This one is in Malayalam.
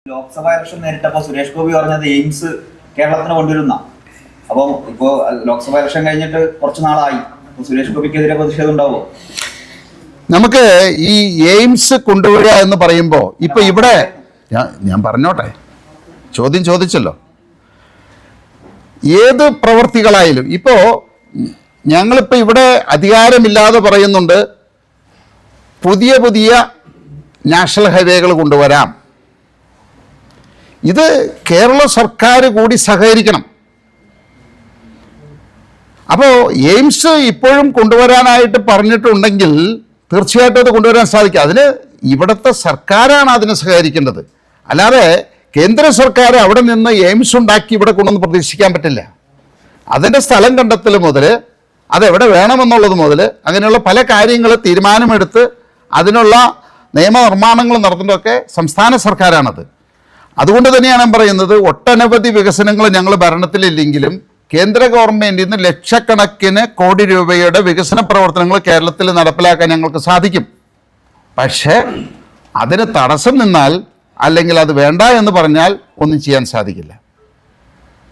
ലോക്സഭാ ഇലക്ഷൻ നേരിട്ടപ്പോൾ സുരേഷ് ഗോപി പറഞ്ഞത് എയിംസ് കേരളത്തിന് കൊണ്ടുവരുന്ന. അപ്പം ഇപ്പോൾ ലോക്സഭാ ഇലക്ഷൻ കഴിഞ്ഞിട്ട് കുറച്ച് നാളായി. സുരേഷ് ഗോപിക്കെതിരെ പ്രതിഷേധം ഉണ്ടാവുമോ? നമുക്ക് ഈ എയിംസ് കൊണ്ടുവരിക എന്ന് പറയുമ്പോൾ ഇപ്പൊ ഇവിടെ ഞാൻ പറഞ്ഞോട്ടെ, ചോദ്യം ചോദിച്ചല്ലോ. ഏത് പ്രവർത്തികളായാലും ഇപ്പോൾ ഞങ്ങളിപ്പോൾ ഇവിടെ അധികാരമില്ലാതെ പറയുന്നുണ്ട് പുതിയ പുതിയ നാഷണൽ ഹൈവേകൾ കൊണ്ടുവരാം. ഇത് കേരള സർക്കാർ കൂടി സഹകരിക്കണം. അപ്പോൾ എയിംസ് ഇപ്പോഴും കൊണ്ടുവരാനായിട്ട് പറഞ്ഞിട്ടുണ്ടെങ്കിൽ തീർച്ചയായിട്ടും അത് കൊണ്ടുവരാൻ സാധിക്കും. അതിന് ഇവിടുത്തെ സർക്കാരാണ് അതിന് സഹകരിക്കേണ്ടത്. അല്ലാതെ കേന്ദ്ര സർക്കാർ അവിടെ നിന്ന് എയിംസ് ഉണ്ടാക്കി ഇവിടെ കൊണ്ടുവന്ന് പ്രതീക്ഷിക്കാൻ പറ്റില്ല. അതിൻ്റെ സ്ഥലം കണ്ടെത്തൽ മുതൽ അതെവിടെ വേണമെന്നുള്ളത് മുതൽ അങ്ങനെയുള്ള പല കാര്യങ്ങൾ തീരുമാനമെടുത്ത് അതിനുള്ള നിയമനിർമ്മാണങ്ങൾ നടത്തുന്നതൊക്കെ സംസ്ഥാന സർക്കാരാണത്. അതുകൊണ്ട് തന്നെയാണ് ഞാൻ പറയുന്നത്, ഒട്ടനവധി വികസനങ്ങൾ ഞങ്ങൾ ഭരണത്തിലില്ലെങ്കിലും കേന്ദ്ര ഗവൺമെൻറ്റിൽ നിന്ന് ലക്ഷക്കണക്കിന് കോടി രൂപയുടെ വികസന പ്രവർത്തനങ്ങൾ കേരളത്തിൽ നടപ്പിലാക്കാൻ ഞങ്ങൾക്ക് സാധിക്കും. പക്ഷേ അതിന് തടസ്സം നിന്നാൽ അല്ലെങ്കിൽ അത് വേണ്ട എന്ന് പറഞ്ഞാൽ ഒന്നും ചെയ്യാൻ സാധിക്കില്ല.